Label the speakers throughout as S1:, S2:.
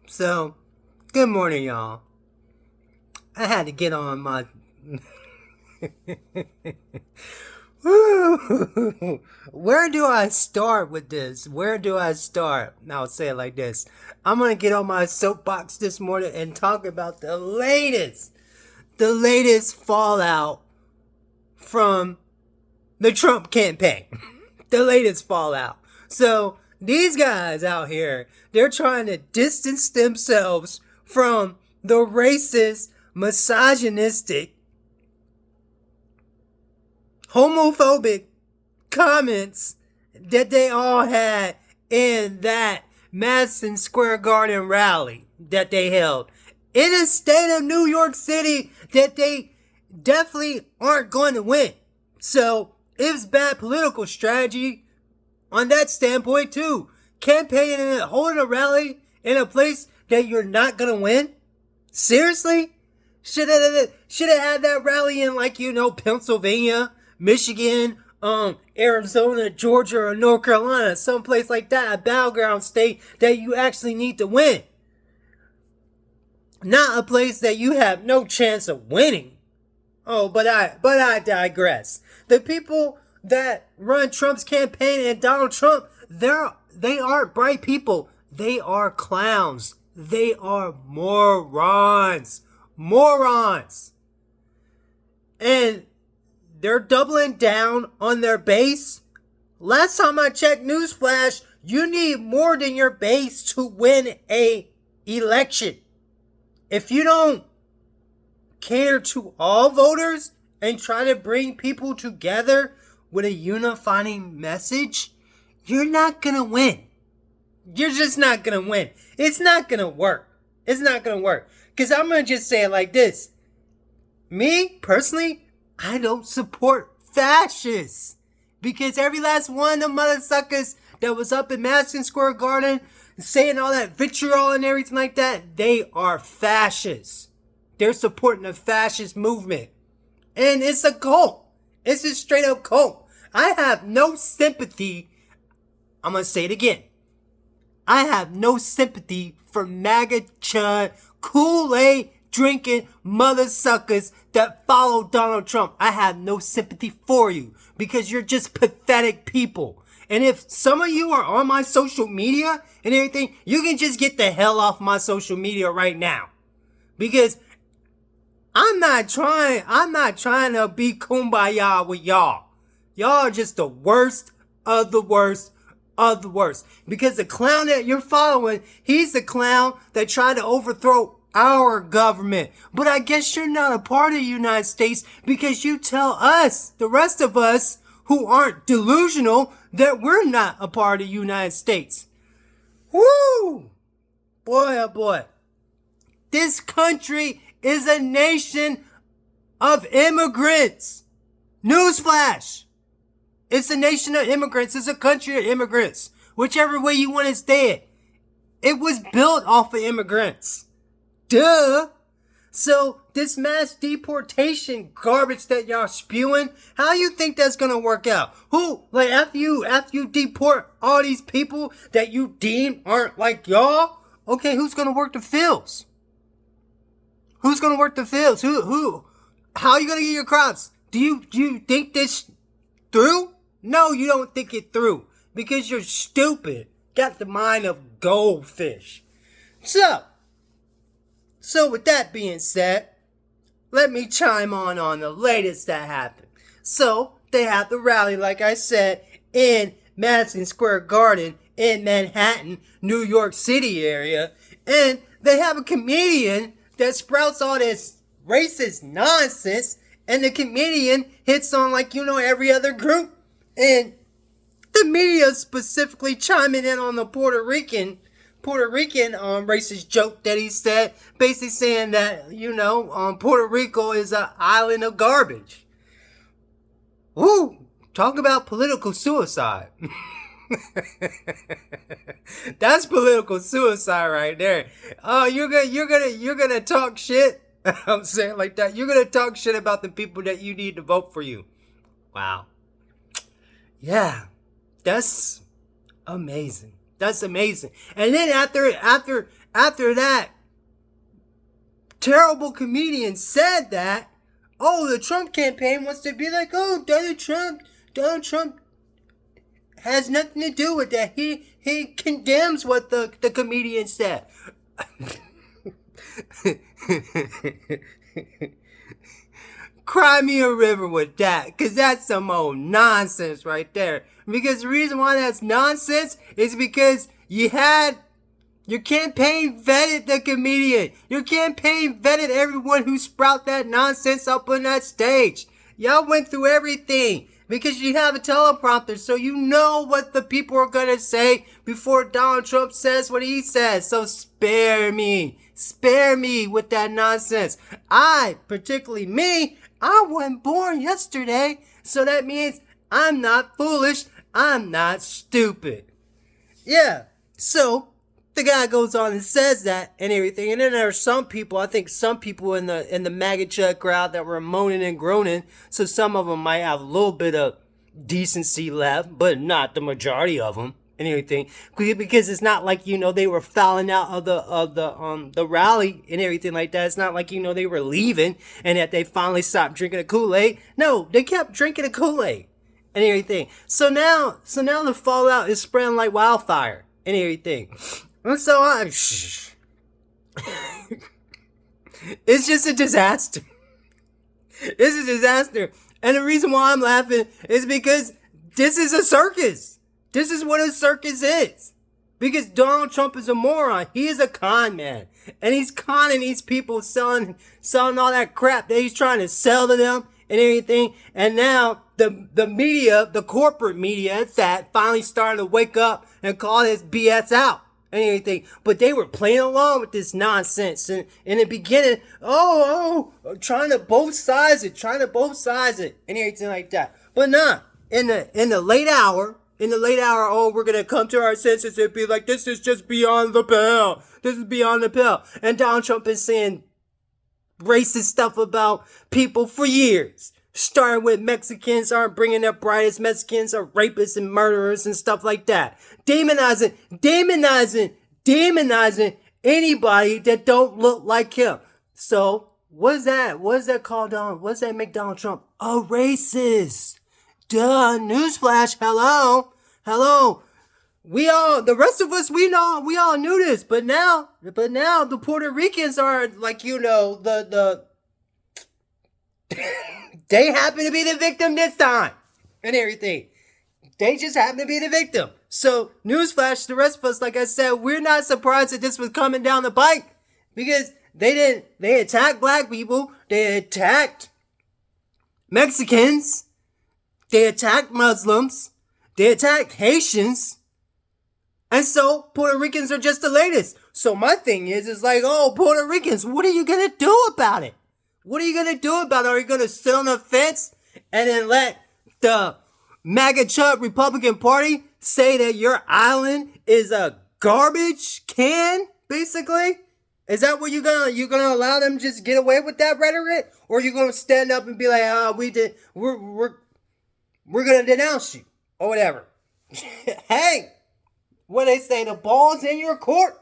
S1: So, good morning, y'all. I had to get on my. Where do I start with this? Where do I start? I'll say it like this. I'm going to get on my soapbox this morning and talk about the latest fallout from the Trump campaign. The latest fallout. So, these guys out here, they're trying to distance themselves from the racist, misogynistic, homophobic comments that they all had in that Madison Square Garden rally that they held in the state of New York City that they definitely aren't going to win. So it's bad political strategy on that standpoint too. Campaigning and holding a rally in a place that you're not going to win? Seriously? Should have had that rally in Pennsylvania, Michigan, Arizona, Georgia, or North Carolina, someplace like that, a battleground state that you actually need to win. Not a place that you have no chance of winning. Oh, but I digress. The people that run Trump's campaign and Donald Trump, they aren't bright people. They are clowns. They are morons. Morons. And they're doubling down on their base. Last time I checked, newsflash, you need more than your base to win a election. If you don't cater to all voters and try to bring people together with a unifying message, you're not gonna win. You're just not gonna win. It's not gonna work. It's not gonna work. Because I'm gonna just say it like this. Me, personally, I don't support fascists. Because every last one of them mother suckers that was up in Madison Square Garden saying all that vitriol and everything like that, they are fascists. They're supporting the fascist movement. And it's a cult. It's a straight up cult. I have no sympathy. I'm going to say it again. I have no sympathy for MAGA chud, Kool-Aid drinking mother suckers that follow Donald Trump. I have no sympathy for you because you're just pathetic people. And if some of you are on my social media and everything, you can just get the hell off my social media right now. Because I'm not trying to be kumbaya with y'all. Y'all are just the worst of the worst of the worst. Because the clown that you're following, he's the clown that tried to overthrow our government. But I guess you're not a part of the United States because you tell us, the rest of us who aren't delusional, that we're not a part of the United States. Woo! Boy, oh boy. This country is a nation of immigrants. Newsflash. It's a nation of immigrants. It's a country of immigrants. Whichever way you want to say it. It was built off of immigrants. Duh. So this mass deportation garbage that y'all spewing, how you think that's gonna work out? Who, like after you deport all these people that you deem aren't like y'all, okay, who's gonna work the fields? Who's gonna work the fields? How are you gonna get your crops? Do you think this through? No, you don't think it through. Because you're stupid. Got the mind of goldfish. So with that being said, let me chime on the latest that happened. So, they had the rally, like I said, in Madison Square Garden in Manhattan, New York City area. And they have a comedian that sprouts all this racist nonsense. And the comedian hits on every other group. And the media specifically chiming in on the Puerto Rican racist joke that he said, basically saying that, Puerto Rico is an island of garbage. Ooh, talk about political suicide. That's political suicide right there. Oh, you're gonna talk shit. I'm saying like that. You're gonna talk shit about the people that you need to vote for you. Wow. Yeah, that's amazing. That's amazing. And then after after that terrible comedian said that, oh, the Trump campaign wants to be like, oh, Donald Trump has nothing to do with that. He condemns what the comedian said. Cry me a river with that, because that's some old nonsense right there. Because the reason why that's nonsense is because your campaign vetted the comedian. Your campaign vetted everyone who sprout that nonsense up on that stage. Y'all went through everything because you have a teleprompter, so you know what the people are going to say before Donald Trump says what he says. So spare me with that nonsense. Particularly me, I wasn't born yesterday, so that means I'm not foolish, I'm not stupid. Yeah, so the guy goes on and says that and everything, and then there are some people in the MAGA crowd that were moaning and groaning, so some of them might have a little bit of decency left, but not the majority of them and everything, because it's not like, they were fouling out of the rally and everything like that. It's not like, they were leaving and that they finally stopped drinking the Kool-Aid. No, they kept drinking the Kool-Aid and everything. So now the fallout is spreading like wildfire and everything. And so it's just a disaster. It's a disaster. And the reason why I'm laughing is because this is a circus. This is what a circus is. Because Donald Trump is a moron. He is a con man. And he's conning these people, selling all that crap that he's trying to sell to them and everything. And now the media, the corporate media at that, finally started to wake up and call this BS out and everything. But they were playing along with this nonsense. And in the beginning, trying to both sides it and everything like that. But nah, in the late hour, we're going to come to our senses and be like, this is just beyond the pale. This is beyond the pale. And Donald Trump is saying racist stuff about people for years. Starting with Mexicans aren't bringing their brightest. Mexicans are rapists and murderers and stuff like that. Demonizing anybody that don't look like him. So, what is that? What is that called on? What does that make Donald Trump? A racist. Duh, newsflash, hello. The rest of us, we all knew this, but now the Puerto Ricans are like, they happen to be the victim this time and everything. They just happen to be the victim. So, newsflash, the rest of us, like I said, we're not surprised that this was coming down the pike because they attacked black people, they attacked Mexicans, they attacked Muslims. They attacked Haitians. And so Puerto Ricans are just the latest. So my thing is like, oh, Puerto Ricans, what are you going to do about it? What are you going to do about it? Are you going to sit on the fence and then let the MAGA Chub Republican Party say that your island is a garbage can, basically? Is that what you're gonna allow them to just get away with that rhetoric? Or are you going to stand up and be like, we're going to denounce you, or whatever. Hey, what they say, the ball's in your court.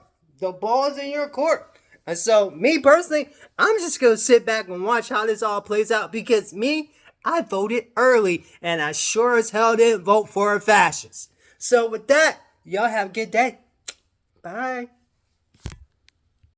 S1: And so, me personally, I'm just going to sit back and watch how this all plays out. Because I voted early. And I sure as hell didn't vote for a fascist. So with that, y'all have a good day. Bye.